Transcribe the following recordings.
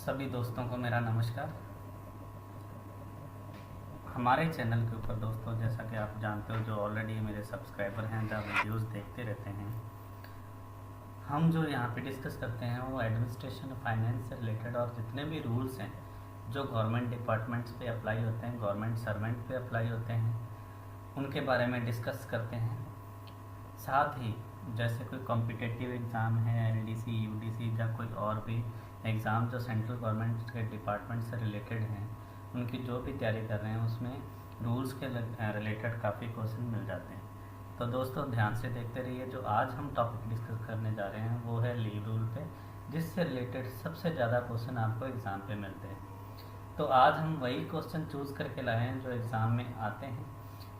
सभी दोस्तों को मेरा नमस्कार। हमारे चैनल के ऊपर दोस्तों, जैसा कि आप जानते हो, जो ऑलरेडी मेरे सब्सक्राइबर हैं, जो वीडियोस देखते रहते हैं, हम जो यहाँ पे डिस्कस करते हैं वो एडमिनिस्ट्रेशन फाइनेंस से रिलेटेड और जितने भी रूल्स हैं जो गवर्नमेंट डिपार्टमेंट्स पे अप्लाई होते हैं, गवर्नमेंट सर्वेंट पे अप्लाई होते हैं, उनके बारे में डिस्कस करते हैं। साथ ही जैसे कोई कॉम्पिटिटिव एग्ज़ाम है, एलडीसी, यूडीसी या कोई और भी एग्ज़ाम जो सेंट्रल गवर्नमेंट के डिपार्टमेंट से रिलेटेड हैं, उनकी जो भी तैयारी कर रहे हैं उसमें रूल्स के रिलेटेड काफ़ी क्वेश्चन मिल जाते हैं। तो दोस्तों ध्यान से देखते रहिए। जो आज हम टॉपिक डिस्कस करने जा रहे हैं वो है लीव रूल पे, जिससे रिलेटेड सबसे ज़्यादा क्वेश्चन आपको एग्ज़ाम पे मिलते हैं। तो आज हम वही क्वेश्चन चूज़ करके लाए हैं जो एग्ज़ाम में आते हैं।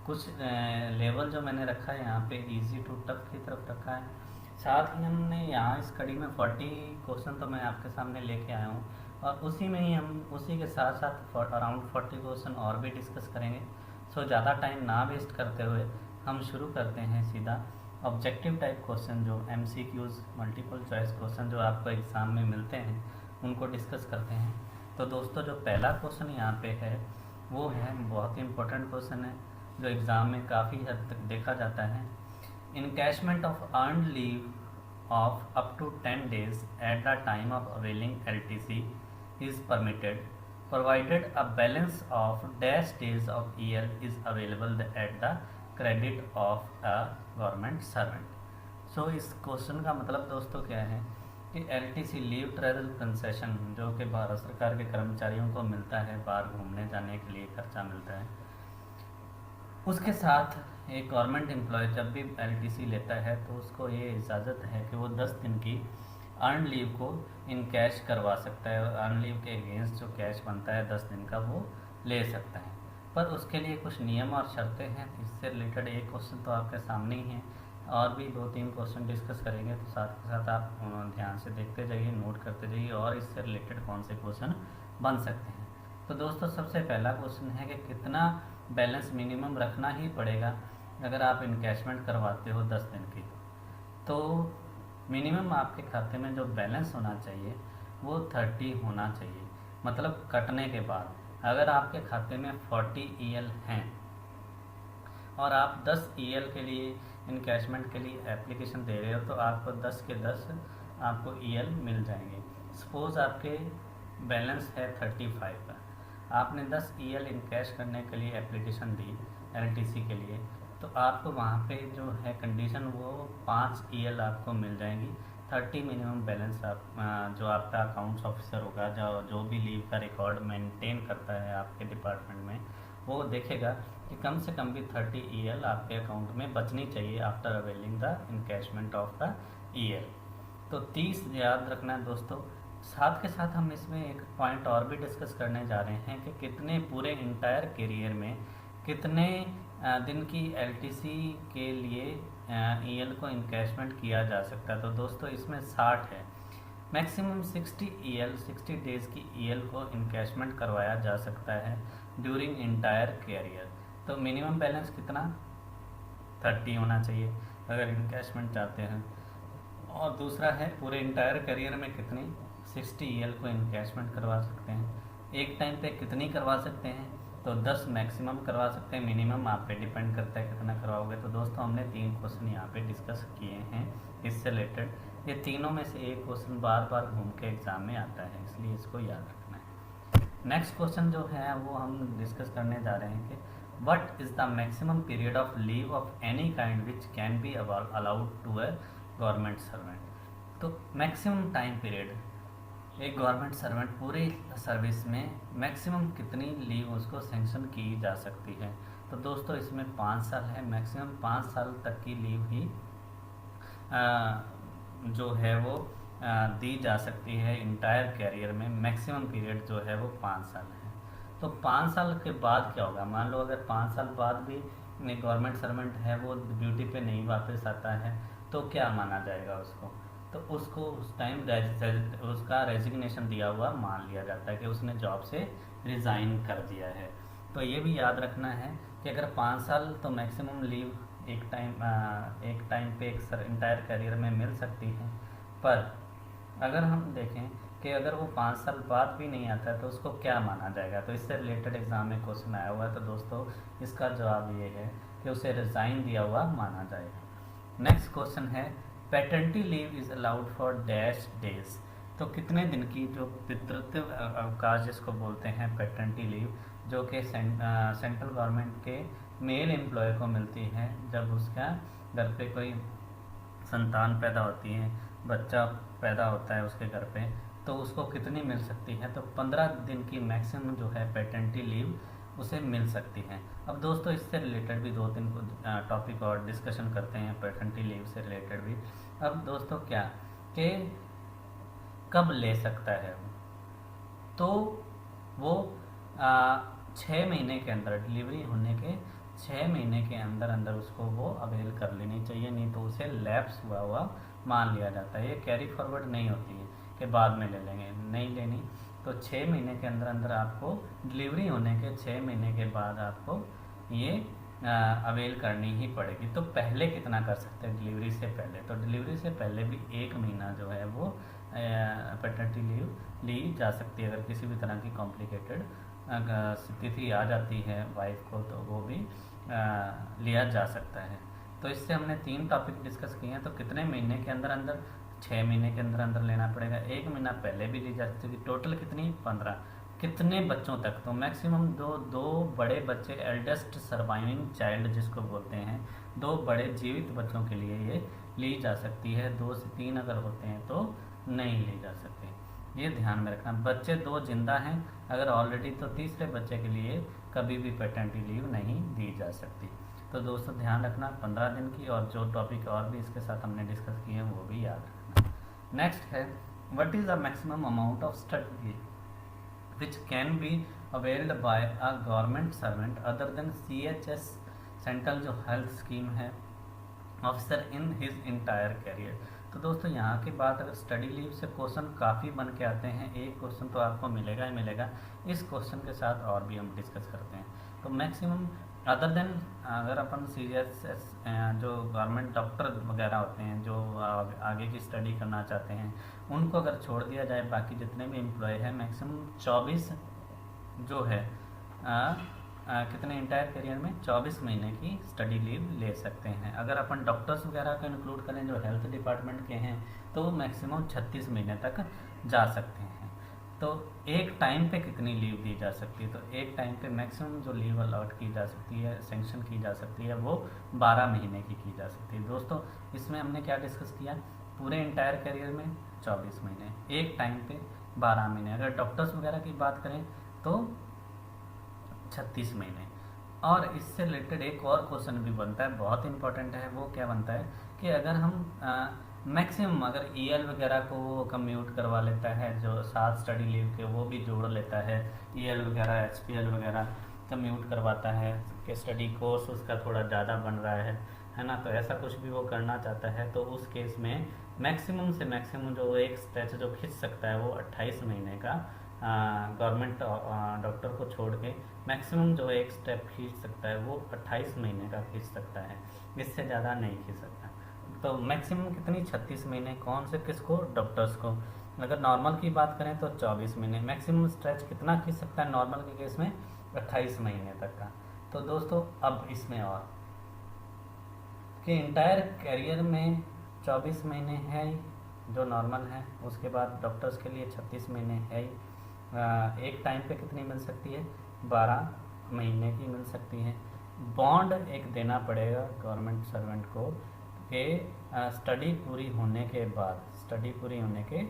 कुछ लेवल जो मैंने रखा है यहाँ पे इजी टू टफ की तरफ रखा है। साथ ही हमने यहाँ इस कड़ी में 40 क्वेश्चन तो मैं आपके सामने लेके आया हूँ, और उसी में ही हम उसी के साथ साथ अराउंड 40 क्वेश्चन और भी डिस्कस करेंगे। सो ज़्यादा टाइम ना वेस्ट करते हुए हम शुरू करते हैं सीधा ऑब्जेक्टिव टाइप क्वेश्चन, जो MCQs मल्टीपल चॉइस क्वेश्चन जो आपको एग्ज़ाम में मिलते हैं, उनको डिस्कस करते हैं। तो दोस्तों जो पहला क्वेश्चन यहाँ पे है वो है बहुत ही इम्पोर्टेंट क्वेश्चन है, जो एग्ज़ाम में काफ़ी हद तक देखा जाता है। Encashment of earned leave of up to 10 days at the time of availing LTC is permitted provided a balance of dash days of EL is available at the credit of a government servant। सो इस question का मतलब दोस्तों क्या है कि LTC leave travel concession जो कि भारत सरकार के कर्मचारियों को मिलता है, बाहर घूमने जाने के लिए खर्चा मिलता है, उसके साथ एक गवर्नमेंट एम्प्लॉय जब भी LTC लेता है तो उसको ये इजाज़त है कि वो 10 दिन की अर्न लीव को इन कैश करवा सकता है, और अर्न लीव के अगेंस्ट जो कैश बनता है 10 दिन का वो ले सकता है। पर उसके लिए कुछ नियम और शर्तें हैं। इससे रिलेटेड एक क्वेश्चन तो आपके सामने ही है, और भी 2-3 क्वेश्चन डिस्कस करेंगे। तो साथ के साथ आप ध्यान से देखते जाइए, नोट करते जाइए, और इससे रिलेटेड कौन से क्वेश्चन बन सकते हैं। तो दोस्तों सबसे पहला क्वेश्चन है कि कितना बैलेंस मिनिमम रखना ही पड़ेगा अगर आप इनकैशमेंट करवाते हो 10 दिन की। तो मिनिमम आपके खाते में जो बैलेंस होना चाहिए वो 30 होना चाहिए, मतलब कटने के बाद। अगर आपके खाते में 40 EL हैं और आप 10 EL के लिए इनकैशमेंट के लिए एप्लीकेशन दे रहे हो, तो आपको 10 के 10 आपको EL मिल जाएंगे। सपोज़ आपके बैलेंस है 35 का, आपने 10 EL इनकैश करने के लिए एप्लीकेशन दी LTC के लिए, तो आपको वहाँ पे जो है कंडीशन वो 5 EL आपको मिल जाएंगी। 30 मिनिमम बैलेंस आप जो आपका अकाउंट्स ऑफिसर होगा, जो भी लीव का रिकॉर्ड मेंटेन करता है आपके डिपार्टमेंट में, वो देखेगा कि कम से कम भी 30 EL आपके अकाउंट में बचनी चाहिए after availing the encashment of the EL। तो 30 याद रखना है दोस्तों। साथ के साथ हम इसमें एक पॉइंट और भी डिस्कस करने जा रहे हैं कि कितने पूरे इंटायर करियर में कितने दिन की LTC के लिए EL को इनकैशमेंट किया जा सकता है। तो दोस्तों इसमें 60 है, मैक्सिमम 60 डेज़ की EL को इनकैशमेंट करवाया जा सकता है ड्यूरिंग इंटायर करियर। तो मिनिमम बैलेंस कितना 30 होना चाहिए अगर इनकैशमेंट चाहते हैं, और दूसरा है पूरे इंटायर करियर में कितनी 60 EL को इनकैशमेंट करवा सकते हैं। एक टाइम पे कितनी करवा सकते हैं, तो 10 मैक्सिमम करवा सकते हैं, मिनिमम आप पे डिपेंड करता है कितना करवाओगे। तो दोस्तों हमने 3 क्वेश्चन यहाँ पे डिस्कस किए हैं इससे रिलेटेड। ये तीनों में से एक क्वेश्चन बार बार घूम के एग्ज़ाम में आता है, इसलिए इसको याद रखना है। नेक्स्ट क्वेश्चन जो है वो हम डिस्कस करने जा रहे हैं कि what is the maximum period of leave of any kind which can be allowed to a government servant. तो मैक्सिमम टाइम पीरियड एक गवर्नमेंट सर्वेंट पूरे सर्विस में मैक्सिमम कितनी लीव उसको सेंक्शन की जा सकती है। तो दोस्तों इसमें 5 साल है, मैक्सिमम 5 साल तक की लीव ही जो है वो दी जा सकती है इंटायर कैरियर में। मैक्सिमम पीरियड जो है वो 5 साल है। तो 5 साल के बाद क्या होगा, मान लो अगर 5 साल बाद भी एक गवर्नमेंट सर्वेंट है वो ड्यूटी पे नहीं वापस आता है, तो क्या माना जाएगा उसको, तो उसको उस टाइम उसका रेजिग्नेशन दिया हुआ मान लिया जाता है कि उसने जॉब से रिज़ाइन कर दिया है। तो ये भी याद रखना है कि अगर 5 साल तो मैक्सिमम लीव एक टाइम पे एक इंटायर करियर में मिल सकती है। पर अगर हम देखें कि अगर वो 5 साल बाद भी नहीं आता है तो उसको क्या माना जाएगा। तो इससे रिलेटेड एग्ज़ाम में क्वेश्चन आया हुआ है। तो दोस्तों इसका जवाब ये है कि उसे रिज़ाइन दिया हुआ माना जाएगा। नेक्स्ट क्वेश्चन है paternity leave is allowed for dash days. तो कितने दिन की जो पितृत्व अवकाश जिसको बोलते हैं पैटर्निटी लीव, जो कि सेंट्रल गवर्नमेंट के मेल एम्प्लॉय को मिलती है जब उसका घर पे कोई संतान पैदा होती है, बच्चा पैदा होता है उसके घर पे, तो उसको कितनी मिल सकती है। तो 15 दिन की मैक्सिमम जो है पैटर्निटी लीव उसे मिल सकती है। अब दोस्तों इससे रिलेटेड भी 2-3 टॉपिक और डिस्कशन करते हैं पैटर्निटी लीव से रिलेटेड भी। अब दोस्तों क्या कि कब ले सकता है वो, तो वो 6 महीने के अंदर, डिलीवरी होने के 6 महीने के अंदर अंदर उसको वो अवेल कर लेनी चाहिए, नहीं तो उसे लैप्स हुआ मान लिया जाता है। ये कैरी फॉरवर्ड नहीं होती है कि बाद में ले लेंगे, नहीं लेनी। तो 6 महीने के अंदर अंदर आपको, डिलीवरी होने के 6 महीने के बाद आपको ये अवेल करनी ही पड़ेगी। तो पहले कितना कर सकते हैं डिलीवरी से पहले, तो डिलीवरी से पहले भी 1 महीना जो है वो पैटर्निटी लीव ली जा सकती है। अगर किसी भी तरह की कॉम्प्लिकेटेड स्थिति आ जाती है वाइफ को, तो वो भी लिया जा सकता है। तो इससे हमने 3 टॉपिक डिस्कस किए हैं। तो कितने महीने के अंदर अंदर, 6 महीने के अंदर अंदर लेना पड़ेगा, 1 महीना पहले भी ली जा सकती है। टोटल कितनी, 15। कितने बच्चों तक, तो मैक्सिमम दो बड़े बच्चे, एल्डेस्ट सर्वाइविंग चाइल्ड जिसको बोलते हैं, 2 बड़े जीवित बच्चों के लिए ये ली जा सकती है। 2 से 3 अगर होते हैं तो नहीं ली जा सकती। ये ध्यान में रखना। बच्चे 2 जिंदा हैं अगर ऑलरेडी, तो तीसरे बच्चे के लिए कभी भी पैटर्निटी लीव नहीं दी जा सकती। तो दोस्तों ध्यान रखना 15 दिन की, और जो टॉपिक और भी इसके साथ हमने डिस्कस किए हैं वो भी याद रखना। नेक्स्ट है what is the maximum amount of study leave which can be availed by a government servant other than CHS, central जो हेल्थ स्कीम है, officer in his entire career. तो दोस्तों यहाँ की बात, अगर स्टडी लीव से क्वेश्चन काफ़ी बन के आते हैं, एक क्वेश्चन तो आपको मिलेगा ही मिलेगा। इस क्वेश्चन के साथ और भी हम डिस्कस करते हैं। तो मैक्सिमम अदर देन, अगर अपन CHS जो गवर्नमेंट डॉक्टर वगैरह होते हैं जो आगे की स्टडी करना चाहते हैं, उनको अगर छोड़ दिया जाए, बाकी जितने भी एम्प्लॉय हैं मैक्सिमम 24 जो है कितने इंटायर करियर में 24 महीने की स्टडी लीव ले सकते हैं। अगर अपन डॉक्टर्स वगैरह को इंक्लूड करें जो हेल्थ डिपार्टमेंट के हैं, तो मैक्सिमम 36 महीने तक जा सकते हैं। तो एक टाइम पे कितनी लीव दी जा सकती है, तो एक टाइम पे मैक्सिमम जो लीव अलॉट की जा सकती है, सेंक्शन की जा सकती है, वो 12 महीने की जा सकती है। दोस्तों इसमें हमने क्या डिस्कस किया, पूरे इंटायर करियर में 24 महीने, एक टाइम पे 12 महीने। अगर डॉक्टर्स वगैरह की बात करें तो 36 महीने। और इससे रिलेटेड एक और क्वेश्चन भी बनता है, बहुत इंपॉर्टेंट है। वो क्या बनता है कि अगर हम मैक्सिमम अगर EL वगैरह को वो कम्यूट करवा लेता है, जो साथ स्टडी लीव के वो भी जोड़ लेता है, EL वगैरह HPL वगैरह कम्यूट करवाता है कि स्टडी कोर्स उसका थोड़ा ज़्यादा बन रहा है ना, तो ऐसा कुछ भी वो करना चाहता है, तो उस केस में मैक्सिमम से मैक्सिमम जो एक स्ट्रेच जो खींच सकता है वो 28 महीने का, गवर्नमेंट डॉक्टर को छोड़ के मैक्सिमम जो एक स्टेप खींच सकता है वो 28 महीने का खींच सकता है, इससे ज़्यादा नहीं खींच सकता। तो मैक्सिमम कितनी, 36 महीने। कौन से, किसको, डॉक्टर्स को। अगर नॉर्मल की बात करें तो 24 महीने। मैक्सिमम स्ट्रेच कितना खींच सकता है नॉर्मल के केस में, 28 महीने तक का। तो दोस्तों अब इसमें और कि इंटायर कैरियर में 24 महीने है जो नॉर्मल है, उसके बाद डॉक्टर्स के लिए 36 महीने है। एक टाइम पे कितनी मिल सकती है, 12 महीने की मिल सकती है। बॉन्ड एक देना पड़ेगा गवर्नमेंट सर्वेंट को कि स्टडी पूरी होने के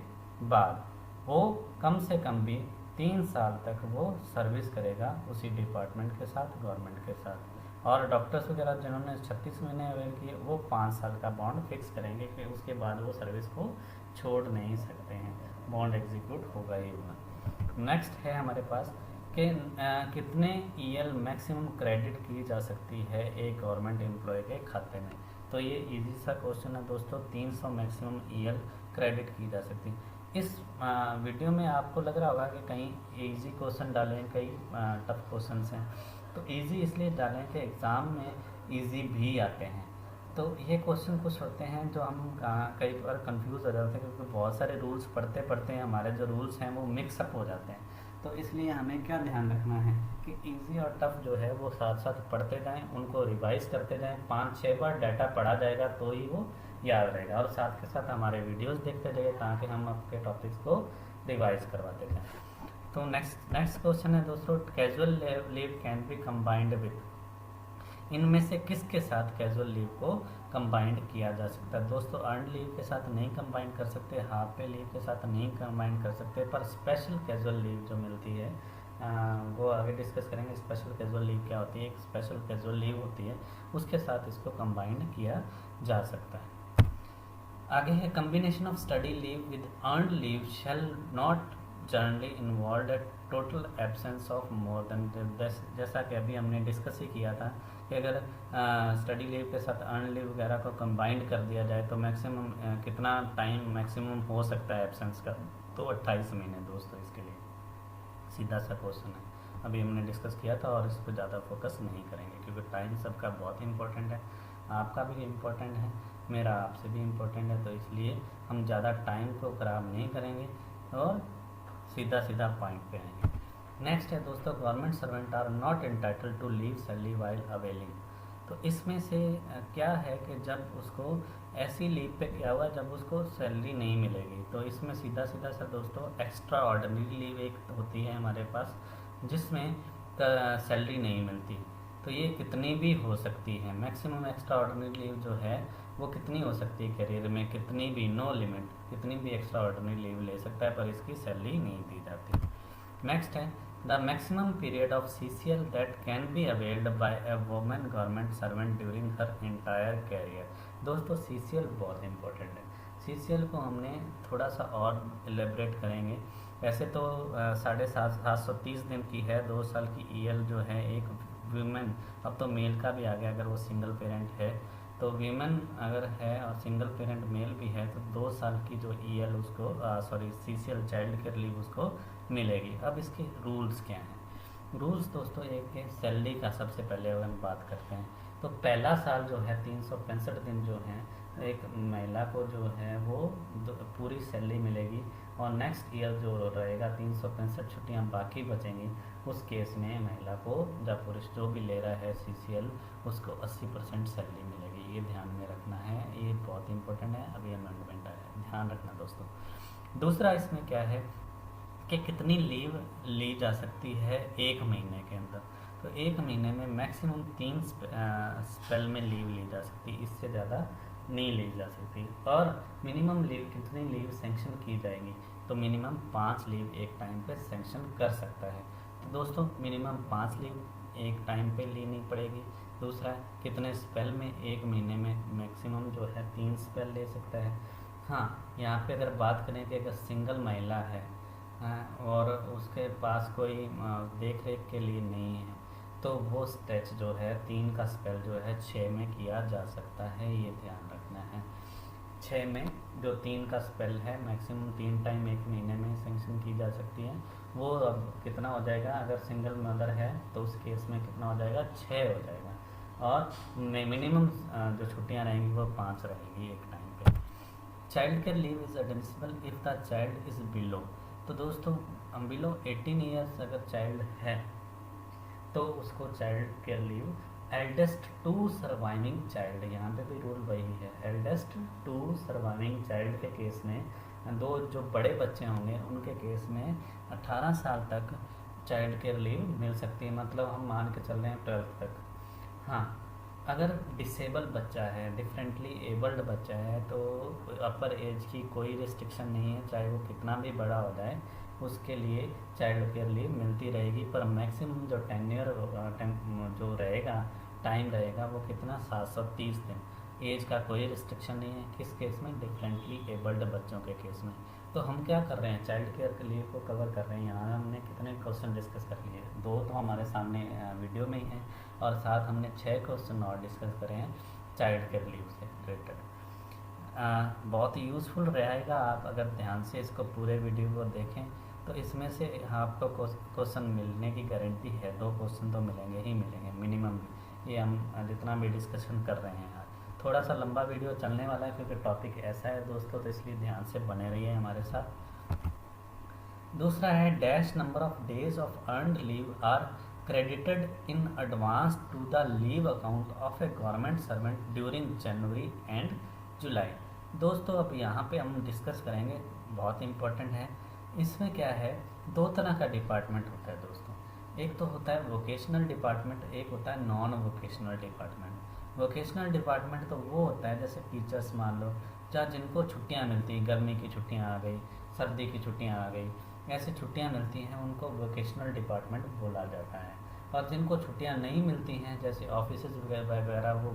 बाद वो कम से कम भी 3 साल तक वो सर्विस करेगा उसी डिपार्टमेंट के साथ, गवर्नमेंट के साथ। और डॉक्टर्स वगैरह जिन्होंने 36 महीने अवेल किए वो 5 साल का बॉन्ड फिक्स करेंगे कि उसके बाद वो सर्विस को छोड़ नहीं सकते हैं, बॉन्ड एग्जीक्यूट होगा ही होगा। नेक्स्ट है हमारे पास कि कितने EL मैक्सिमम क्रेडिट की जा सकती है एक गवर्नमेंट एम्प्लॉय के खाते में। तो ये इजी सा क्वेश्चन है दोस्तों, 300 मैक्सिमम EL क्रेडिट की जा सकती है। इस वीडियो में आपको लग रहा होगा कि कहीं इजी क्वेश्चन डालें, कई टफ क्वेश्चन हैं। तो इजी इसलिए डालें कि एग्ज़ाम में इजी भी आते हैं, तो ये क्वेश्चन कुछ होते हैं जो हम कई बार कंफ्यूज हो जाते हैं, क्योंकि बहुत सारे रूल्स पढ़ते पढ़ते हमारे जो रूल्स हैं वो मिक्सअप हो जाते हैं। तो इसलिए हमें क्या ध्यान रखना है कि इजी और टफ जो है वो साथ साथ पढ़ते जाएं, उनको रिवाइज करते जाएं। 5-6 बार डाटा पढ़ा जाएगा तो ही वो याद रहेगा, और साथ के साथ हमारे वीडियोस देखते जाइए ताकि हम आपके टॉपिक्स को रिवाइज करवाते जाएं। तो नेक्स्ट क्वेश्चन है दोस्तों, casual leave can be combined with, इनमें से किसके साथ कैजुअल लीव को कंबाइंड किया जा सकता है? दोस्तों अर्नड लीव के साथ नहीं कंबाइंड कर सकते, हाफ पे लीव के साथ नहीं कंबाइंड कर सकते, पर स्पेशल कैजुअल लीव जो मिलती है वो आगे डिस्कस करेंगे। स्पेशल कैजुअल लीव क्या होती है? एक स्पेशल कैजुअल लीव होती है, उसके साथ इसको कंबाइंड किया जा सकता है। आगे है, combination of study leave with earned leave shall not generally involve at total absence of more than, जैसा कि अभी हमने डिस्कस ही किया था कि अगर स्टडी लीव के साथ अर्न लीव वगैरह को कंबाइंड कर दिया जाए तो मैक्सिमम कितना टाइम मैक्सिमम हो सकता है एब्सेंस का? तो 28 महीने दोस्तों, इसके लिए सीधा सा क्वेश्चन है, अभी हमने डिस्कस किया था और इस पर ज़्यादा फोकस नहीं करेंगे क्योंकि टाइम सबका बहुत इंपॉर्टेंट है, आपका भी इम्पोर्टेंट है, मेरा आपसे भी इम्पोर्टेंट है, तो इसलिए हम ज़्यादा टाइम को ख़राब नहीं करेंगे और सीधा सीधा पॉइंट पे आएंगे। नेक्स्ट है दोस्तों, government servant are not entitled to leave salary while availing. तो इसमें से क्या है कि जब उसको ऐसी लीव पे गया हुआ जब उसको सैलरी नहीं मिलेगी, तो इसमें सीधा सीधा सा दोस्तों एक्स्ट्रा ऑर्डिनरी लीव एक होती है हमारे पास जिसमें सैलरी नहीं मिलती। तो ये कितनी भी हो सकती है, मैक्सिमम एक्स्ट्रा ऑर्डिनरी लीव जो है वो कितनी हो सकती है करियर में, कितनी भी, नो लिमिट, कितनी भी एक्स्ट्रा ऑर्डिनरी लीव ले सकता है, पर इसकी सैलरी नहीं दी जाती। नेक्स्ट है, the maximum period of CCL that can be availed by a women government servant during her entire career. दोस्तों CCL बहुत इंपॉर्टेंट है, CCL को हमने थोड़ा सा और एलेबरेट करेंगे। वैसे तो 730 दिन की है, 2 साल की EL जो है एक वीमेन, अब तो मेल का भी आ गया, अगर वो सिंगल पेरेंट है तो वीमेन अगर है और सिंगल पेरेंट मेल भी है तो 2 साल की जो EL उसको CCL चाइल्ड केयर लीव उसको मिलेगी। अब इसके रूल्स क्या हैं? रूल्स दोस्तों एक है सैलरी का, सबसे पहले अगर हम बात करते हैं तो पहला साल जो है 365 दिन जो है एक महिला को जो है वो पूरी सैलरी मिलेगी, और नेक्स्ट ईयर जो रहेगा 365 छुट्टियाँ बाकी बचेंगी, उस केस में महिला को, जब पुरुष जो भी ले रहा है CCL उसको 80% सैलरी मिलेगी। ये ध्यान में रखना है, ये बहुत इंपॉर्टेंट है, अभी अमेंडमेंट आया है, ध्यान रखना दोस्तों। दूसरा इसमें क्या है कि कितनी लीव ली जा सकती है एक महीने के अंदर? तो एक महीने में मैक्सिमम 3 स्पेल में लीव ली जा सकती, इससे ज़्यादा नहीं ली जा सकती। और मिनिमम लीव कितनी लीव सेंक्शन की जाएगी? तो मिनिमम 5 लीव एक टाइम पे सेंक्शन कर सकता है। तो दोस्तों मिनिमम 5 लीव एक टाइम पे लेनी पड़ेगी। दूसरा कितने स्पेल में, एक महीने में मैक्सिमम जो है 3 स्पेल ले सकता है। हाँ, यहाँ पे अगर बात करें कि अगर सिंगल महिला है और उसके पास कोई देख रेख के लिए नहीं है तो वो स्ट्रेच जो है 3 का स्पेल जो है 6 में किया जा सकता है, ये ध्यान रखना है। 6 में जो 3 का स्पेल है मैक्सिमम 3 टाइम एक महीने में सेंक्शन की जा सकती है। वो अब कितना हो जाएगा, अगर सिंगल मदर है तो उस केस में कितना हो जाएगा, 6 हो जाएगा, और मिनिमम जो छुट्टियाँ रहेंगी वो 5 रहेंगी एक टाइम पे। Child care leave is admissible if the child is below. तो दोस्तों बिलो 18 ईयर्स अगर चाइल्ड है तो उसको child care leave, eldest two surviving child, यहाँ पे भी रूल वही है, एल्डेस्ट टू सर्वाइविंग चाइल्ड के केस में, 2 जो बड़े बच्चे होंगे उनके केस में 18 साल तक चाइल्ड केयर लीव मिल सकती है, मतलब हम मान के चल रहे हैं 12th तक। हाँ, अगर डिसेबल बच्चा है, डिफरेंटली एबल्ड बच्चा है तो अपर एज की कोई रिस्ट्रिक्शन नहीं है, चाहे वो कितना भी बड़ा हो जाए उसके लिए चाइल्ड केयर लीव मिलती रहेगी, पर मैक्सिमम जो टेन्योर जो रहेगा, टाइम रहेगा वो कितना, 730 दिन। एज का कोई रिस्ट्रिक्शन नहीं है, किस केस में, डिफरेंटली एबल्ड बच्चों के केस में। तो हम क्या कर रहे हैं, चाइल्ड केयर के लिए को कवर कर रहे हैं। यहाँ हमने कितने क्वेश्चन डिस्कस कर लिए, 2 तो हमारे सामने वीडियो में ही हैं, और साथ हमने 6 क्वेश्चन और डिस्कस करे हैं चाइल्ड केयर लीव से रिलेटेड। बहुत ही यूज़फुल रहेगा, आप अगर ध्यान से इसको पूरे वीडियो को देखें तो इसमें से आपको क्वेश्चन मिलने की गारंटी है, 2 क्वेश्चन तो मिलेंगे ही मिलेंगे मिनिमम भी, ये हम जितना भी डिस्कशन कर रहे हैं आज। थोड़ा सा लंबा वीडियो चलने वाला है क्योंकि टॉपिक ऐसा है दोस्तों, तो इसलिए ध्यान से बने रहिए हमारे साथ। दूसरा है dash number of days of earned leave are credited in advance to the leave account of a government servant during January and July. दोस्तों अब यहाँ पे हम डिस्कस करेंगे, बहुत इंपॉर्टेंट है। इसमें क्या है, दो तरह का डिपार्टमेंट होता है दोस्तों। एक तो होता है वोकेशनल डिपार्टमेंट, एक होता है non vocational department. Vocational department तो वो होता है जैसे टीचर्स मान लो, जहाँ जिनको छुट्टियाँ मिलती हैं, गर्मी की छुट्टियाँ आ गई, सर्दी की छुट्टियाँ आ गई, ऐसी छुट्टियाँ मिलती हैं, उनको वोकेशनल डिपार्टमेंट बोला जाता है। और जिनको छुट्टियाँ नहीं मिलती हैं, जैसे ऑफिस वगैरह वो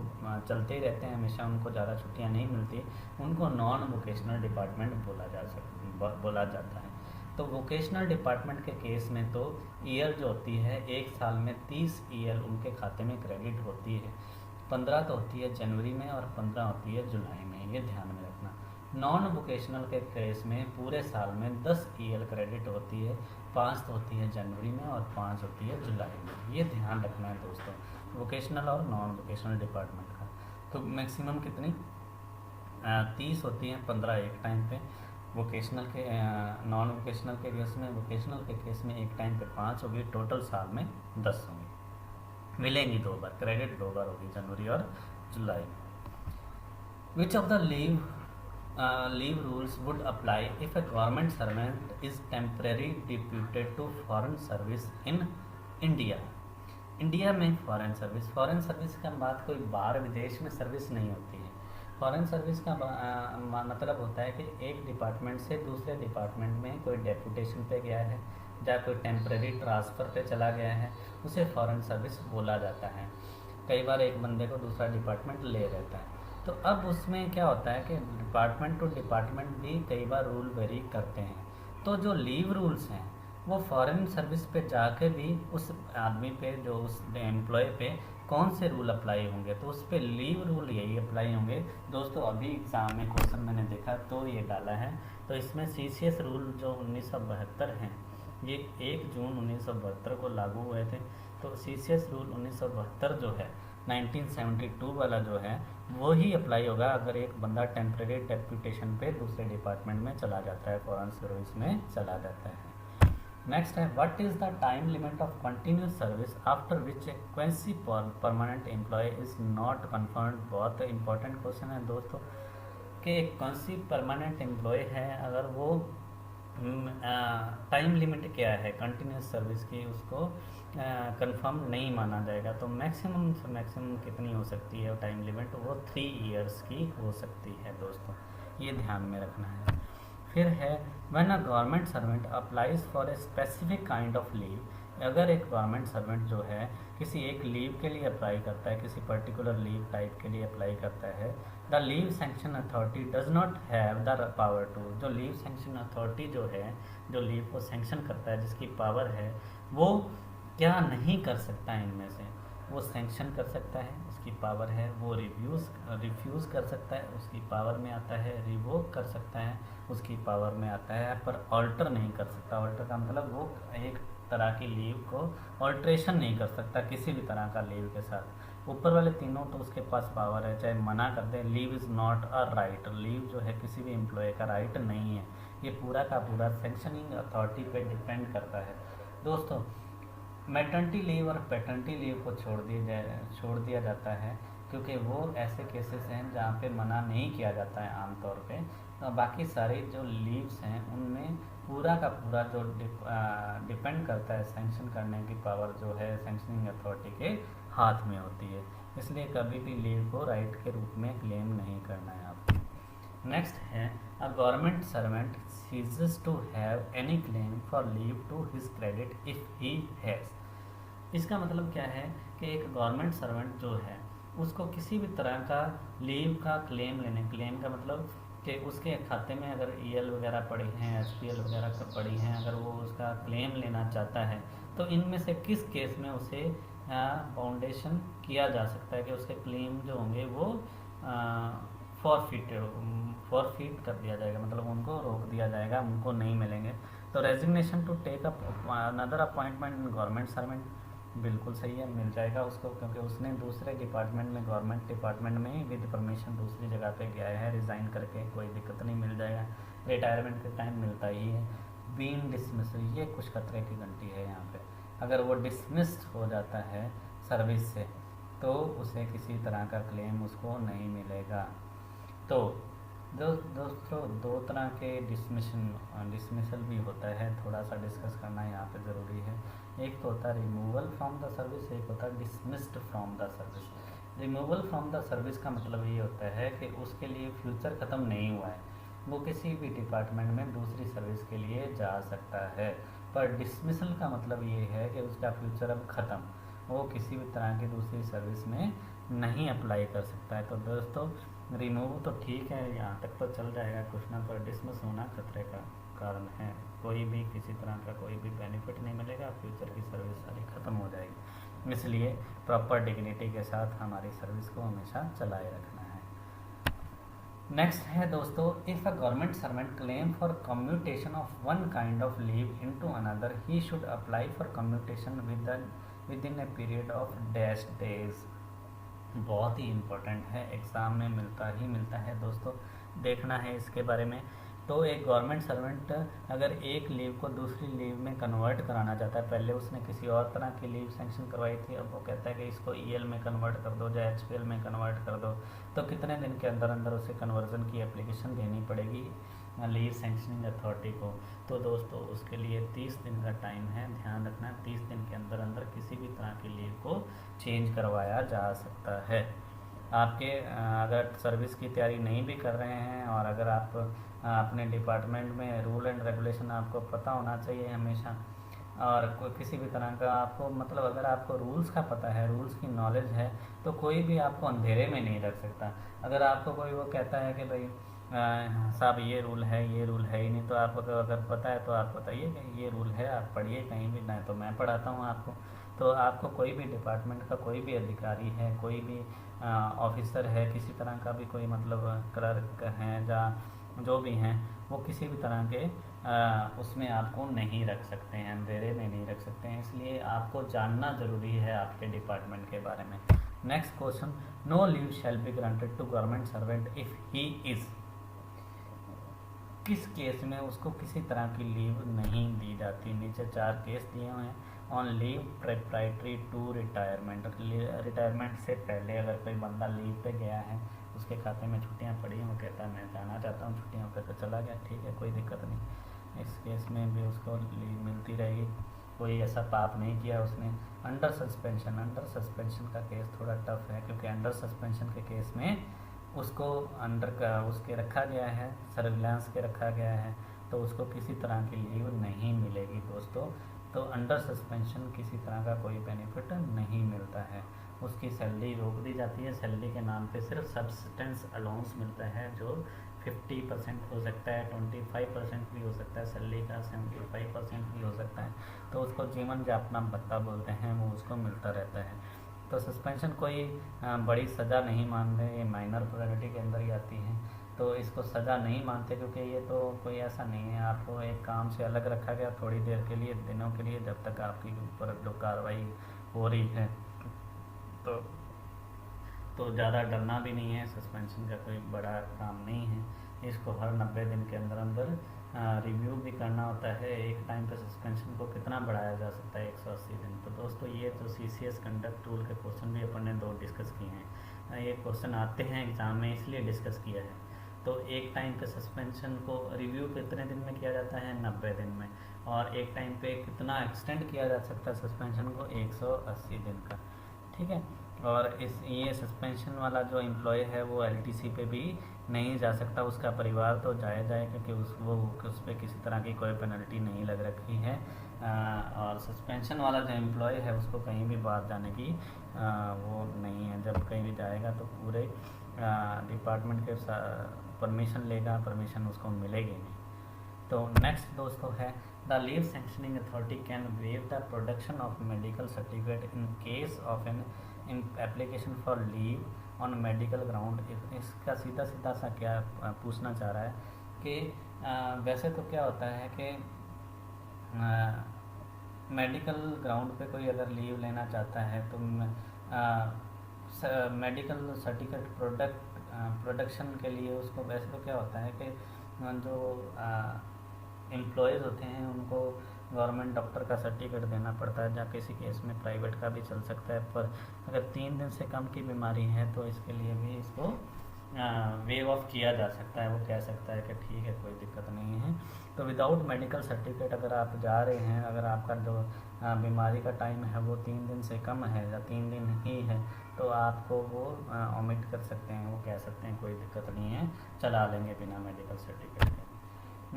चलते ही रहते हैं हमेशा, उनको ज़्यादा छुट्टियाँ नहीं मिलती, उनको नॉन वोकेशनल डिपार्टमेंट बोला जाता है। तो वोकेशनल डिपार्टमेंट के केस में तो ईयर जो होती है, एक साल में 30 ईयर उनके खाते में क्रेडिट होती है। 15 तो होती है जनवरी में और 15 होती है जुलाई में, ये ध्यान में रखना। नॉन वोकेशनल के केस में पूरे साल में 10 ईएल क्रेडिट होती है, 5 तो होती है जनवरी में और 5 होती है जुलाई में, ये ध्यान रखना है दोस्तों वोकेशनल और नॉन वोकेशनल डिपार्टमेंट का। तो मैक्सिमम कितनी 30 होती हैं, 15 एक टाइम पे वोकेशनल के, नॉन वोकेशनल के केस में, वोकेशनल के केस में एक टाइम पे 5 होगी, टोटल साल में 10 होंगी, मिलेंगी 2 बार, क्रेडिट 2 बार होगी, जनवरी और जुलाई में। Which of the leave rules would apply if a government servant is temporarily deputed to foreign service in India? India में फॉरेन सर्विस का बात कोई बाहर विदेश में सर्विस नहीं होती है। फॉरेन सर्विस का मतलब होता है कि एक डिपार्टमेंट से दूसरे डिपार्टमेंट में कोई डेपुटेशन पे गया है या कोई टेम्परेरी ट्रांसफ़र पे चला गया है, उसे फॉरेन सर्विस बोला जाता है। कई बार एक बंदे को दूसरा डिपार्टमेंट ले रहता है, तो अब उसमें क्या होता है कि डिपार्टमेंट टू डिपार्टमेंट भी कई बार रूल वेरी करते हैं। तो जो लीव रूल्स हैं वो फॉरेन सर्विस पे जाके भी उस आदमी पे, जो उस एम्प्लॉय पे कौन से रूल अप्लाई होंगे, तो उस पर लीव रूल यही अप्लाई होंगे। दोस्तों अभी एग्ज़ाम में क्वेश्चन मैंने देखा तो ये डाला है, तो इसमें CCS रूल जो 1972 हैं, ये 1 जून 1972 को लागू हुए थे। तो CCS रूल 1972 जो है 1972 वाला जो है वो ही अप्लाई होगा अगर एक बंदा टेम्परेरी डेप्यूटेशन पे दूसरे डिपार्टमेंट में चला जाता है, फॉरेन सर्विस में चला जाता है। नेक्स्ट है what is the time limit of continuous service after which a quasi permanent employee is not confirmed. बहुत इंपॉर्टेंट क्वेश्चन है दोस्तों कि एक क्वेंसी परमानेंट एम्प्लॉय है, अगर वो टाइम लिमिट क्या है कंटिन्यूस सर्विस की, उसको कंफर्म नहीं माना जाएगा। तो मैक्सिमम से मैक्सिमम कितनी हो सकती है टाइम लिमिट, वो 3 इयर्स की हो सकती है दोस्तों, ये ध्यान में रखना है। फिर है when a government servant applies for a specific kind of leave. अगर एक गवर्नमेंट सर्वेंट जो है किसी एक लीव के लिए अप्लाई करता है, किसी पर्टिकुलर लीव टाइप के लिए अप्लाई करता है, the leave sanction authority does not have the power to. जो लीव सैंक्शन अथॉरिटी जो है, जो लीव को सैंक्शन करता है, जिसकी पावर है, वो क्या नहीं कर सकता है इनमें से, वो सैंक्शन कर सकता है, उसकी पावर है, वो रिफ्यूज़ कर सकता है, उसकी पावर में आता है, रिवोक कर सकता है, उसकी पावर में आता है, पर ऑल्टर नहीं कर सकता। ऑल्टर का मतलब वो एक तरह की लीव को ऑल्ट्रेशन नहीं कर सकता किसी भी तरह का लीव के साथ। ऊपर वाले तीनों तो उसके पास पावर है, चाहे मना कर दे। Leave is not a right, leave जो है किसी भी एम्प्लॉय का राइट नहीं है, ये पूरा का पूरा सैंक्शनिंग अथॉरिटी पे डिपेंड करता है दोस्तों। मैटर्निटी लीव और पैटर्निटी लीव को छोड़ दिया जाता है क्योंकि वो ऐसे केसेस हैं जहाँ पे मना नहीं किया जाता है आमतौर पे। तो बाकी सारी जो लीव्स हैं उनमें पूरा का पूरा जो डिपेंड करता है, सैंक्शन करने की पावर जो है सैंक्शनिंग अथॉरिटी के हाथ में होती है, इसलिए कभी भी लीव को राइट के रूप में क्लेम नहीं करना है आपको। नेक्स्ट है a government servant ceases to have any claim for leave to his credit if he has। इसका मतलब क्या है कि एक गवर्नमेंट सर्वेंट जो है उसको किसी भी तरह का लीव का क्लेम का मतलब कि उसके खाते में अगर EL वगैरह पड़ी हैं, HPL वगैरह पड़ी हैं, अगर वो उसका क्लेम लेना चाहता है तो इनमें से किस केस में उसे फाउंडेशन किया जा सकता है कि उसके क्लेम जो होंगे वो फॉरफिट कर दिया जाएगा, मतलब उनको रोक दिया जाएगा, उनको नहीं मिलेंगे। तो resignation to take up another appointment in government servant, बिल्कुल सही है, मिल जाएगा उसको, क्योंकि उसने दूसरे डिपार्टमेंट में, गवर्नमेंट डिपार्टमेंट में विद परमिशन दूसरी जगह पे गया है रिज़ाइन करके, कोई दिक्कत नहीं, मिल जाएगा। रिटायरमेंट के टाइम मिलता ही है। बीइंग डिसमिस, ये कुछ खतरे की घंटी है यहाँ पे। अगर वो डिसमिस्ड हो जाता है सर्विस से तो उसे किसी तरह का क्लेम उसको नहीं मिलेगा। तो दोस्तों दो तरह के डिसमिसल भी होता है, थोड़ा सा डिस्कस करना यहाँ पे ज़रूरी है। एक तो होता है रिमूवल फ्रॉम द सर्विस, एक होता है dismissed from the service. Removal from the service का मतलब ये होता है कि उसके लिए फ्यूचर ख़त्म नहीं हुआ है, वो किसी भी डिपार्टमेंट में दूसरी सर्विस के लिए जा सकता है। पर डिसमिसल का मतलब ये है कि उसका फ्यूचर अब ख़त्म, वो किसी भी तरह की दूसरी सर्विस में नहीं अप्लाई कर सकता है। तो दोस्तों रिमूव तो ठीक है, यहाँ तक तो चल जाएगा कुछ ना, पर डिसमिस होना खतरे का कारण है। कोई भी किसी तरह का कोई भी बेनिफिट नहीं मिलेगा, फ्यूचर की सर्विस सारी ख़त्म हो जाएगी। इसलिए प्रॉपर डिग्निटी के साथ हमारी सर्विस को हमेशा चलाए रखना है। नेक्स्ट है दोस्तों, if a government servant claim for commutation of one kind of leave into another, he should apply for commutation with in a period of dash days. बहुत ही इम्पोर्टेंट है, एग्ज़ाम में मिलता है दोस्तों, देखना है इसके बारे में। तो एक गवर्नमेंट सर्वेंट अगर एक लीव को दूसरी लीव में कन्वर्ट कराना चाहता है, पहले उसने किसी और तरह की लीव सेंक्शन करवाई थी, अब वो कहता है कि इसको ईएल में कन्वर्ट कर दो या एचपीएल में कन्वर्ट कर दो, तो कितने दिन के अंदर अंदर उसे कन्वर्जन की एप्लीकेशन देनी पड़ेगी लीव सेंक्शनिंग अथॉरिटी को। तो दोस्तों उसके लिए 30 दिन का टाइम है, ध्यान रखना, 30 दिन के अंदर अंदर किसी भी तरह की लीव को चेंज करवाया जा सकता है। आपके अगर सर्विस की तैयारी नहीं भी कर रहे हैं, और अगर आप अपने डिपार्टमेंट में रूल एंड रेगुलेशन आपको पता होना चाहिए हमेशा, और कोई किसी भी तरह का आपको मतलब अगर आपको रूल्स का पता है, रूल्स की नॉलेज है, तो कोई भी आपको अंधेरे में नहीं रख सकता। अगर आपको कोई वो कहता है कि भाई साहब ये रूल है, ये रूल है ही नहीं, तो आपको अगर पता है तो आप बताइए कि ये रूल है, आप पढ़िए कहीं भी, नहीं तो मैं पढ़ाता हूँ आपको। तो आपको कोई भी डिपार्टमेंट का कोई भी अधिकारी है, कोई भी ऑफिसर है, किसी तरह का भी कोई मतलब क्लर्क हैं या जो भी हैं, वो किसी भी तरह के उसमें आपको नहीं रख सकते हैं, अंधेरे में नहीं रख सकते हैं, इसलिए आपको जानना ज़रूरी है आपके डिपार्टमेंट के बारे में। Next question, no leave shall be granted to government servant if he is, किस केस में उसको किसी तरह की लीव नहीं दी जाती। नीचे 4 केस दिए हुए हैं। On leave preparatory to retirement, retirement से पहले अगर कोई बंदा लीव पे गया है, उसके खाते में छुट्टियां पड़ी, वो कहता है मैं जाना चाहता हूँ छुट्टियों पे, तो चला गया, ठीक है, कोई दिक्कत नहीं, इस केस में भी उसको लीव मिलती रहेगी, कोई ऐसा पाप नहीं किया उसने। अंडर सस्पेंशन का केस थोड़ा टफ है, क्योंकि अंडर सस्पेंशन के केस में उसको अंडर का उसके रखा गया है, सर्विलांस के रखा गया है, तो उसको किसी तरह की लीव नहीं मिलेगी दोस्तों। तो अंडर सस्पेंशन किसी तरह का कोई बेनिफिट नहीं मिलता है, उसकी सैलरी रोक दी जाती है, सैलरी के नाम पे सिर्फ सब्सिस्टेंस अलाउंस मिलता है, जो 50% हो सकता है, 25% भी हो सकता है सैलरी का, 75% भी हो सकता है, तो उसको जीवन यापना भत्ता बोलते हैं, वो उसको मिलता रहता है। तो सस्पेंशन कोई बड़ी सज़ा नहीं मानते, ये माइनर प्रोबेबिलिटी के अंदर ही आती है, तो इसको सज़ा नहीं मानते, क्योंकि ये तो कोई ऐसा नहीं है आपको एक काम से अलग रखा गया थोड़ी देर के लिए, दिनों के लिए, जब तक आपकी ऊपर जो कार्रवाई हो रही है, तो ज़्यादा डरना भी नहीं है, सस्पेंशन का कोई बड़ा काम नहीं है, इसको हर 90 दिन के अंदर अंदर रिव्यू भी करना होता है। एक टाइम पे सस्पेंशन को कितना बढ़ाया जा सकता है, 180 दिन। तो दोस्तों ये तो CCS कंडक्ट टूल के क्वेश्चन भी अपन ने 2 डिस्कस किए हैं, ये क्वेश्चन आते हैं एग्ज़ाम में, इसलिए डिस्कस किया है। तो एक टाइम पे सस्पेंशन को रिव्यू कितने दिन में किया जाता है, 90 दिन में, और एक टाइम पे कितना एक्सटेंड किया जा सकता है सस्पेंशन को, 180 दिन का, ठीक है। और ये सस्पेंशन वाला जो एम्प्लॉय है वो LTC पे भी नहीं जा सकता, उसका परिवार तो जाए, क्योंकि उस पर किसी तरह की कोई पेनल्टी नहीं लग रखी है। और सस्पेंशन वाला जो एम्प्लॉय है उसको कहीं भी बाहर जाने की वो नहीं है, जब कहीं भी जाएगा तो पूरे डिपार्टमेंट के परमिशन लेगा, परमिशन उसको मिलेगी नहीं। तो नेक्स्ट दोस्तों है, the leave sanctioning authority can wave the production of medical certificate in case of an application for leave on medical ground. इसका सीधा सा क्या पूछना चाह रहा है कि वैसे तो क्या होता है कि मेडिकल ग्राउंड पे कोई अगर लीव लेना चाहता है तो मेडिकल सर्टिफिकेट प्रोडक्शन के लिए उसको वैसे तो क्या होता है कि जो एम्प्लॉयज़ होते हैं उनको गवर्नमेंट डॉक्टर का सर्टिफिकेट देना पड़ता है, या किसी केस में प्राइवेट का भी चल सकता है। पर अगर 3 दिन से कम की बीमारी है तो इसके लिए भी इसको वेव ऑफ किया जा सकता है। वो कह सकता है कि ठीक है, कोई दिक्कत नहीं है। तो विदाउट मेडिकल सर्टिफिकेट अगर आप जा रहे हैं, अगर आपका जो बीमारी का टाइम है वो 3 दिन से कम है या 3 दिन ही है, तो आपको वो ओमिट कर सकते हैं। वो कह सकते हैं कोई दिक्कत नहीं है, चला लेंगे बिना मेडिकल सर्टिफिकेट के।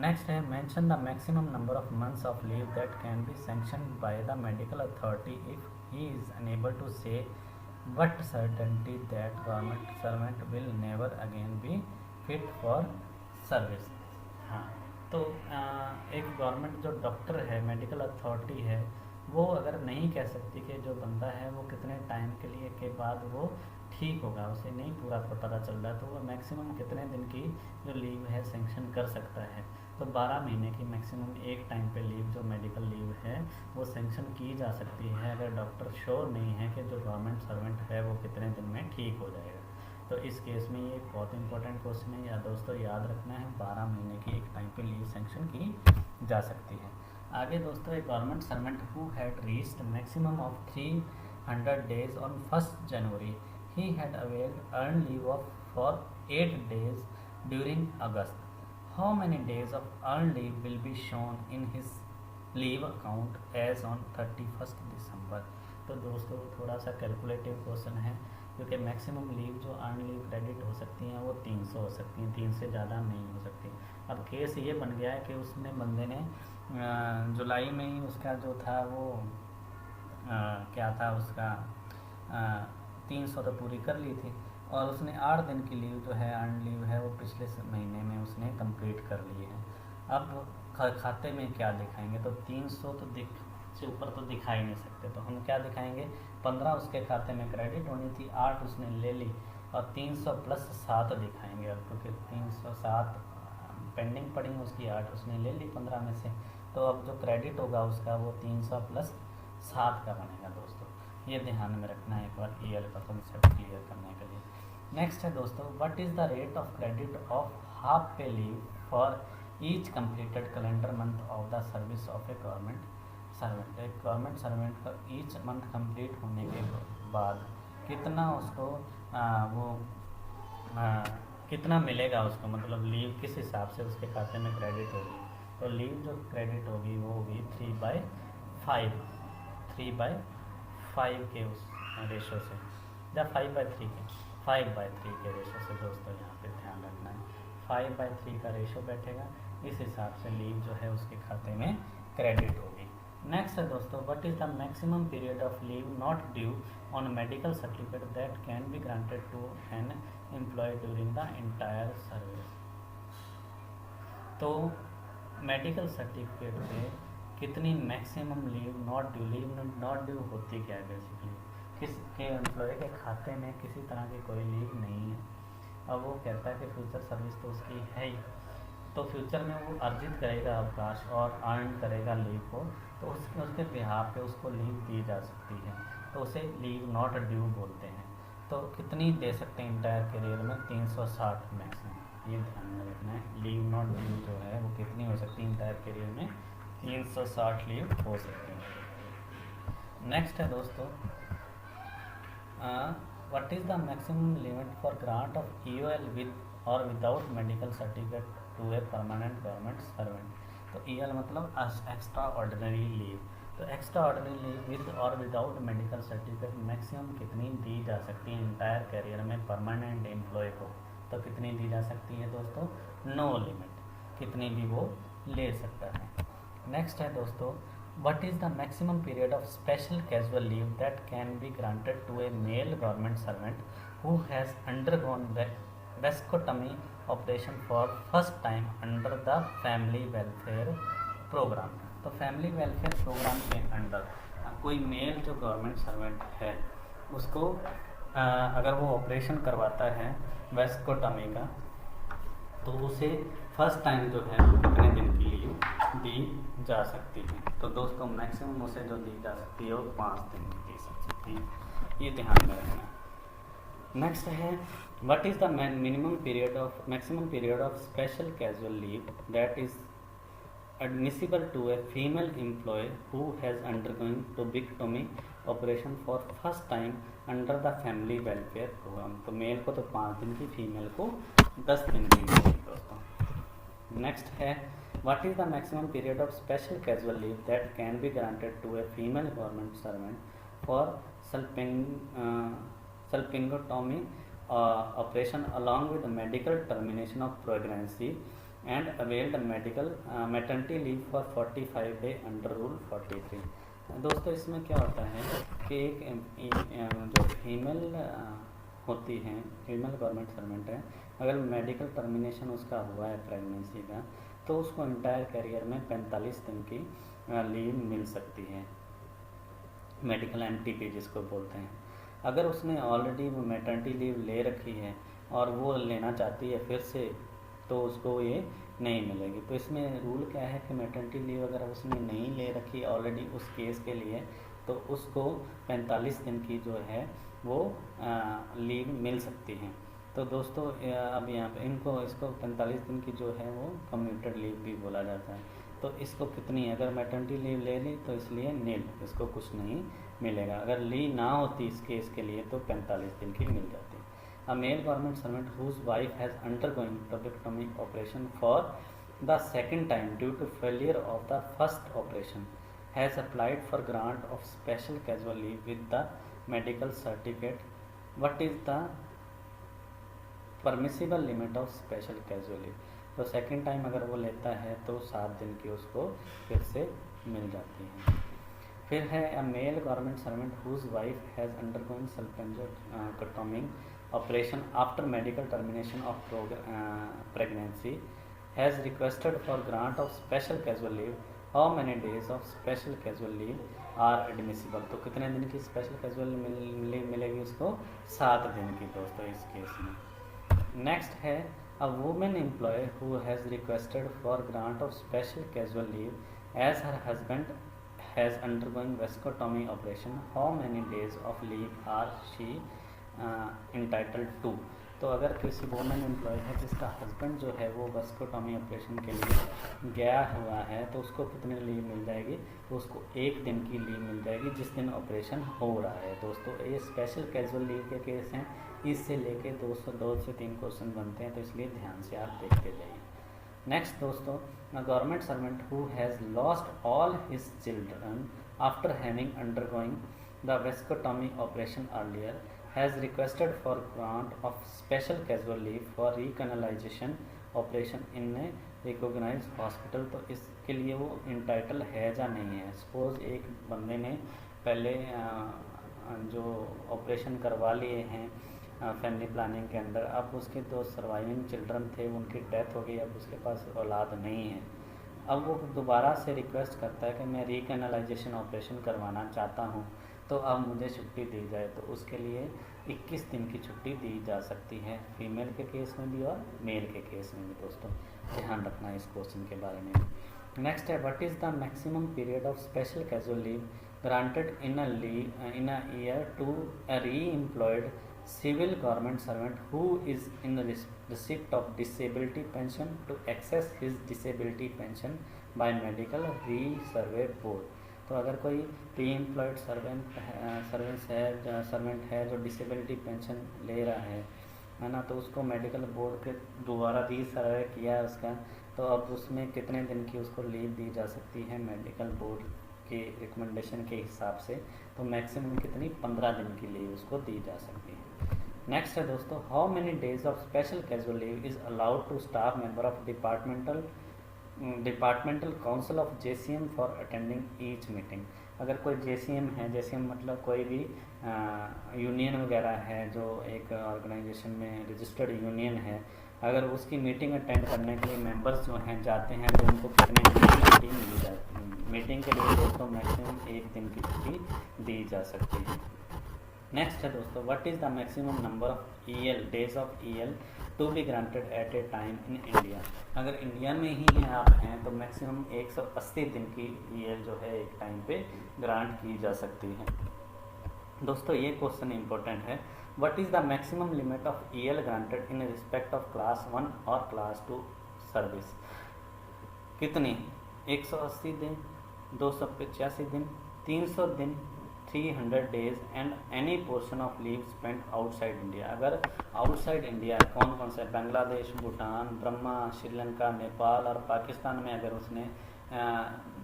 नेक्स्ट है mention the maximum number of months of leave that can be sanctioned by the medical authority if he is unable to say but certainty that government servant will never again be fit for service। हाँ, तो एक government जो doctor है, medical authority है, वो अगर नहीं कह सकती कि जो बंदा है वो कितने टाइम के लिए के बाद वो ठीक होगा, उसे नहीं पूरा पता चल रहा, तो वो मैक्सिमम कितने दिन की जो लीव है सेंक्शन कर सकता है। तो 12 महीने की मैक्सिमम एक टाइम पे लीव जो मेडिकल लीव है वो सेंक्शन की जा सकती है, अगर डॉक्टर श्योर नहीं है कि जो गवर्नमेंट सर्वेंट है वो कितने दिन में ठीक हो जाएगा। तो इस केस में ये बहुत इंपॉर्टेंट क्वेश्चन है, या दोस्तों याद रखना है, 12 महीने की एक टाइम पे लीव सेंक्शन की जा सकती है। आगे दोस्तों, एक government servant who had reached maximum of 300 days on 1 January he had availed earned leave for 8 days during August. How many days of earned leave will be shown in his leave account as on 31st December? तो दोस्तों थोड़ा सा calculative question है, क्योंकि maximum leave जो earn leave credit हो सकती हैं वो 300 हो सकती हैं, 3 से ज़्यादा नहीं हो सकती। अब केस ये बन गया है कि उसने बंदे ने जुलाई में ही उसका जो था वो क्या था उसका 300 तो पूरी कर ली थी, और उसने 8 दिन की लीव जो है अर्न लीव है वो पिछले महीने में उसने कंप्लीट कर ली है। अब खाते में क्या दिखाएंगे, तो 300 तो से ऊपर तो दिखा ही नहीं सकते, तो हम क्या दिखाएंगे, 15 उसके खाते में क्रेडिट होनी थी, 8 उसने ले ली, और 300 प्लस 7 दिखाएंगे अब, क्योंकि 307 पेंडिंग पड़ी उसकी, 8 उसने ले ली 15 में से, तो अब जो क्रेडिट होगा उसका वो 300 प्लस 7 का बनेगा। दोस्तों ये ध्यान में रखना है एक बार EL का कॉन्सेप्ट क्लियर करने के लिए। नेक्स्ट है दोस्तों, what is the rate of credit of half pay leave for each completed calendar month of the service of a government servant. एक गवर्नमेंट सर्वेंट का ईच मंथ कंप्लीट होने के बाद कितना उसको कितना मिलेगा उसको, मतलब लीव किस हिसाब से उसके खाते में क्रेडिट होगी। तो लीव जो क्रेडिट होगी वो होगी 3/5 के उस रेशो से, या 5/3 के 5/3 के रेशो से। दोस्तों यहाँ पे ध्यान रखना है, 5/3 का रेशो बैठेगा, इस हिसाब से लीव जो है उसके खाते में क्रेडिट होगी। नेक्स्ट है दोस्तों, what is the maximum period of leave not due on medical certificate that can be granted to an employee during the entire service. तो मेडिकल सर्टिफिकेट पे कितनी मैक्सिमम लीव नॉट ड्यू होती क्या है, basically किसके employ के खाते में किसी तरह की कोई लीव नहीं है। अब वो कहता है कि फ्यूचर सर्विस तो उसकी है ही, तो फ्यूचर में वो अर्जित करेगा अवकाश और अर्न करेगा लीव को, तो उसके बिहाफ पे उसको लीव दी जा सकती है, तो उसे लीव नॉट ड्यू बोलते हैं। तो कितनी दे सकते हैं इंटायर करियर में, 360 मैक्सिमम, ये ध्यान में रखना है। लीव नॉट ड्यू जो है वो कितनी हो सकती है इंटायर करियर में, 360 लीव हो सकती है। नेक्स्ट है दोस्तों, what is the maximum limit for grant of EOL with और without medical certificate to a permanent government servant. तो EL मतलब एक्स्ट्रा ऑर्डिनरी लीव, तो एक्स्ट्रा ऑर्डिनरी लीव विद और विदाउट मेडिकल सर्टिफिकेट मैक्सिमम कितनी दी जा सकती है इंटायर करियर में परमानेंट एम्प्लॉय को, तो कितनी दी जा सकती है दोस्तों, नो लिमिट, कितनी भी वो ले सकता है। नेक्स्ट है दोस्तों, what is the maximum period of special casual leave that can be granted to a male government servant who has undergone vasectomy operation for first time under the family welfare programme. तो family welfare programme के under कोई male जो government servant है उसको अगर वो operation करवाता है वेस्कोटमी का, तो उसे फर्स्ट टाइम जो है कितने दिन की लीव दी जा सकती है। तो दोस्तों मैक्सिमम उसे जो दी जा सकती है वो 5 दिन की दी जा सकती है, ये ध्यान में रखना। नेक्स्ट है what is the maximum period of special casual leave that is admissible to a female employee who has undergone tubiectomy operation for first time under the family welfare program। तो मेल को तो 5 दिन की, female को 10 दिन की मिलेगी दोस्तों। नेक्स्ट है what is the maximum period of special casual leave that can be granted to a female government servant for salpingectomy operation along with medical termination of pregnancy and availed medical maternity leave for 45 day under rule 43। दोस्तों इसमें क्या होता है कि एक जो female होती हैं, फीमेल गवर्नमेंट सर्वेंट है, अगर मेडिकल टर्मिनेशन उसका हुआ है प्रेगनेंसी का, तो उसको इंटायर कैरियर में 45 दिन की लीव मिल सकती है, मेडिकल MTP जिसको बोलते हैं। अगर उसने ऑलरेडी वो मैटरनिटी लीव ले रखी है और वो लेना चाहती है फिर से, तो उसको ये नहीं मिलेगी। तो इसमें रूल क्या है कि मैटरनिटी लीव अगर उसने नहीं ले रखी ऑलरेडी उस केस के लिए, तो उसको 45 दिन की जो है वो लीव मिल सकती है। तो दोस्तों अब यहाँ पे इसको 45 दिन की जो है वो कम्यूटेड लीव भी बोला जाता है। तो इसको कितनी, अगर मैटरनिटी लीव ले ली तो इसलिए नील, इसको कुछ नहीं मिलेगा। अगर ली ना होती इस केस के लिए तो 45 दिन की मिल जाती है। A male government servant whose wife has undergone tuberculosis operation for the second time due to failure of the first operation has applied for grant of special casual leave with the medical certificate। What is the permissible limit of special casual leave? तो second time अगर वो लेता है तो 7 दिन की उसको फिर से मिल जाती है। फिर है a male government servant whose wife has undergone salpingotomy operation after medical termination of pregnancy has requested for grant of special casual leave। How many days of special casual leave are admissible? तो कितने दिन की special casual leave मिलेगी उसको? 7 दिन की दोस्तों इस केस में। नेक्स्ट है a woman employee who has requested for grant of special casual leave as her husband has undergone vasectomy operation। How many days of leave are she entitled to? तो अगर किसी वुमेन एम्प्लॉय है जिसका husband जो है वो वेस्कोटॉमी operation के लिए गया हुआ है, तो उसको कितनी लीव मिल जाएगी? तो उसको 1 दिन की लीव मिल जाएगी जिस दिन ऑपरेशन हो रहा है। दोस्तों ये स्पेशल कैजुअल लीव के केस हैं, इससे लेके 2 से 3 क्वेश्चन बनते हैं, तो इसलिए ध्यान से आप देखते जाइए। नेक्स्ट दोस्तों, government servant who has lost all his children after having undergoing the vasectomy operation earlier has requested for grant of special casual leave for recanalization operation in a recognized hospital। तो इसके लिए वो entitle है या नहीं है? Suppose एक बंदे ने पहले जो ऑपरेशन करवा लिए हैं फैमिली प्लानिंग के अंदर, अब उसके 2 सर्वाइविंग चिल्ड्रन थे, उनकी डेथ हो गई, अब उसके पास औलाद नहीं है। अब वो दोबारा से रिक्वेस्ट करता है कि मैं रिकैनलाइजेशन ऑपरेशन करवाना चाहता हूँ, तो अब मुझे छुट्टी दी जाए। तो उसके लिए 21 दिन की छुट्टी दी जा सकती है, फीमेल के केस में भी और मेल के केस में भी। दोस्तों ध्यान रखना इस क्वेश्चन के बारे में। नेक्स्ट है what is the maximum period of special casual leave granted in a year to a reemployed civil government servant who is in receipt of disability pension to assess his disability pension by medical resurvey board. तो अगर कोई री employed servant है जो disability pension ले रहा है ना, तो उसको मेडिकल बोर्ड के दोबारा री सर्वे किया है उसका, तो अब उसमें कितने दिन की उसको लीव दी जा सकती है मेडिकल बोर्ड के रिकमेंडेशन के हिसाब से? तो मैक्सिमम कितनी? 15 दिन की लीव उसको दी जा सकती है। नेक्स्ट है दोस्तों, how many days of special casual leave is allowed to staff member of departmental council of JCM for attending each meeting. अगर कोई JCM है, JCM मतलब कोई भी यूनियन वगैरह है जो एक ऑर्गेनाइजेशन में रजिस्टर्ड यूनियन है, अगर उसकी मीटिंग अटेंड करने के लिए मेंबर्स जो हैं जाते हैं, तो उनको कितने दिन की छुट्टी मिली जाती है? मीटिंग के लिए दोस्तों मैक्सिमम 1 दिन की छुट्टी दी जा सकती है। नेक्स्ट है दोस्तों, what is the maximum number of days of EL to be granted at a time in India. अगर इंडिया में ही आप हैं तो मैक्सिमम 180 दिन की EL जो है एक टाइम पे ग्रांट की जा सकती है। दोस्तों ये क्वेश्चन इंपॉर्टेंट है, what is the maximum limit of EL granted in respect of class 1 और क्लास 2 सर्विस। कितनी? 180 दिन, 285 दिन, 300 दिन, 300 days and any portion of leave spent outside India. अगर आउटसाइड इंडिया कौन कौन से? बांग्लादेश, भूटान, ब्रह्मा, श्रीलंका, नेपाल और पाकिस्तान में अगर उसने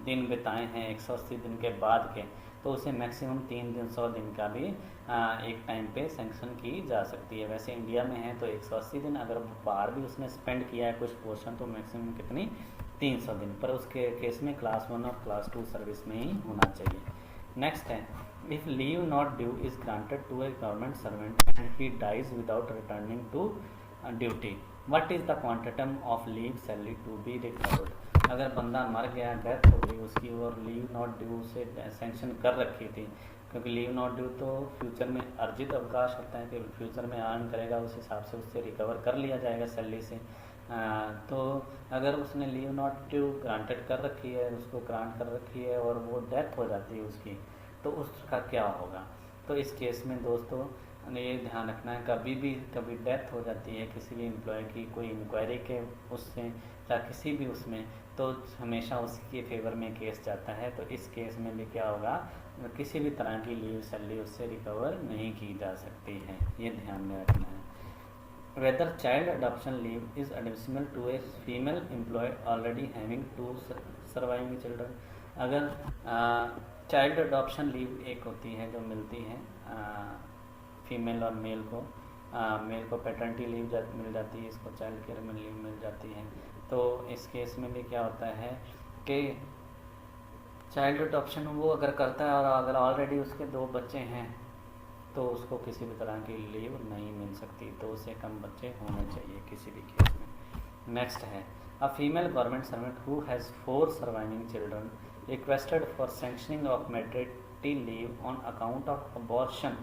दिन बिताए हैं 180 दिन के बाद के, तो उसे मैक्सिमम 300 दिन का भी एक टाइम पे सेंक्शन की जा सकती है। वैसे इंडिया में है तो 180 दिन, अगर बाहर भी उसने स्पेंड किया है कुछ पोर्शन तो मैक्सिमम कितनी? 300 दिन। पर उसके केस में क्लास 1 और क्लास 2 सर्विस में ही होना चाहिए। नेक्स्ट है, if leave not due is granted to a government servant and he dies without returning to duty, what is the quantum of leave salary to be recovered. अगर बंदा मर गया, death हो गई उसकी और लीव नॉट ड्यू से sanction कर रखी थी, क्योंकि लीव नॉट ड्यू तो फ्यूचर में अर्जित अवकाश होता है कि फ्यूचर में अर्न करेगा, उस हिसाब से उससे रिकवर कर लिया जाएगा सैलरी से। तो अगर उसने लीव नॉट ड्यू ग्रांटेड कर रखी है, उसको ग्रांट कर रखी है और वो डेथ हो जाती है उसकी, तो उसका क्या होगा? तो इस केस में दोस्तों ये ध्यान रखना है, कभी डेथ हो जाती है किसी भी एम्प्लॉय की, कोई इंक्वायरी के उससे या किसी भी उसमें, तो हमेशा उसके फेवर में केस जाता है। तो इस केस में भी क्या होगा? किसी भी तरह की लीव सैलरी उससे रिकवर नहीं की जा सकती है, ये ध्यान में रखना है। Whether child adoption leave is additional to a female employee already having 2 surviving children. अगर चाइल्ड अडॉप्शन लीव एक होती है जो मिलती है फीमेल और मेल को पैटर्निटी लीव मिल जाती है, इसको चाइल्ड केयर में लीव मिल जाती है। तो इस केस में भी क्या होता है कि चाइल्ड अडॉप्शन वो अगर करता है और अगर ऑलरेडी उसके 2 बच्चे हैं तो उसको किसी भी तरह की लीव नहीं मिल सकती, 2 से कम बच्चे होने चाहिए किसी भी केस में। नेक्स्ट है, a female government servant who has 4 surviving children requested for sanctioning of maternity leave on account of abortion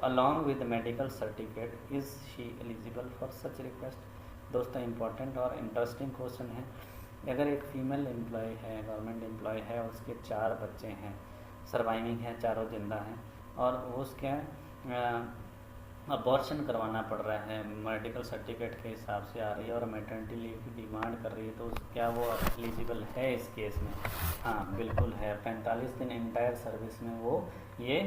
along with medical certificate, is she eligible for such request. दोस्तों इंपॉर्टेंट और interesting question है। अगर एक female employ है, government employ है, उसके 4 बच्चे हैं, सर्वाइविंग है, चारों जिंदा हैं, और उसके अबॉर्शन करवाना पड़ रहा है, मेडिकल सर्टिफिकेट के हिसाब से आ रही है और मैटरनिटी लीव की डिमांड कर रही है, तो क्या वो एलिजिबल है इस केस में? हाँ बिल्कुल है। 45 दिन इंटायर सर्विस में वो ये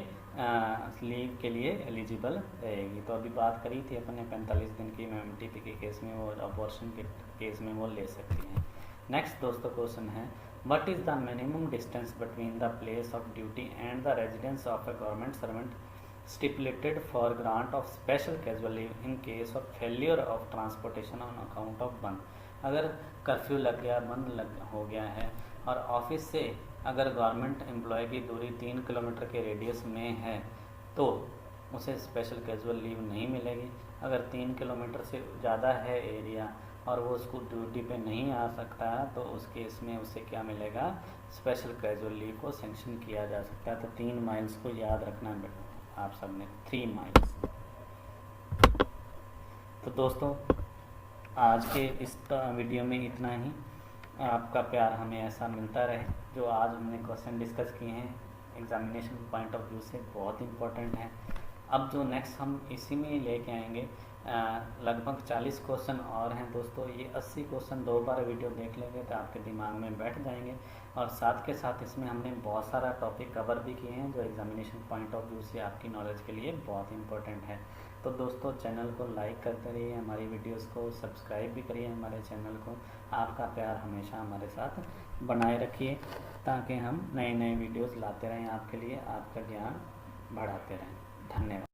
लीव के लिए एलिजिबल रहेगी। तो अभी बात करी थी अपने 45 दिन की MTP के केस में, वो अबॉर्शन के केस में वो ले सकती हैं। नेक्स्ट दोस्तों क्वेश्चन है, what is the minimum distance between the place of duty and the residence of a government servant stipulated for grant of special casual leave in case of failure of transportation on account of बंद। अगर curfew लग गया, हो गया है और office से अगर गवर्नमेंट एम्प्लॉय की दूरी 3 किलोमीटर के रेडियस में है तो उसे स्पेशल कैजुअल लीव नहीं मिलेगी। अगर 3 किलोमीटर से ज़्यादा है एरिया और वो उसको ड्यूटी पे नहीं आ सकता तो उस केस में उसे क्या मिलेगा? स्पेशल कैजुअल लीव को सेंक्शन किया जा सकता है। तो 3 माइल्स को याद रखना आप सब ने, 3 माइल्स। तो दोस्तों आज के इस वीडियो में इतना ही। आपका प्यार हमें ऐसा मिलता रहे। जो आज हमने क्वेश्चन डिस्कस किए हैं एग्जामिनेशन पॉइंट ऑफ व्यू से बहुत इम्पोर्टेंट है। अब जो नेक्स्ट हम इसी में लेके आएंगे, लगभग 40 क्वेश्चन और हैं दोस्तों। ये 80 क्वेश्चन 2 बार वीडियो देख लेंगे तो आपके दिमाग में बैठ जाएंगे, और साथ के साथ इसमें हमने बहुत सारा टॉपिक कवर भी किए हैं जो एग्जामिनेशन पॉइंट ऑफ व्यू से आपकी नॉलेज के लिए बहुत इंपॉर्टेंट है। तो दोस्तों चैनल को लाइक करते रहिए, हमारी वीडियोस को सब्सक्राइब भी करिए हमारे चैनल को। आपका प्यार हमेशा हमारे साथ बनाए रखिए ताकि हम नए नए वीडियोस लाते रहें आपके लिए, आपका ज्ञान बढ़ाते रहें। धन्यवाद।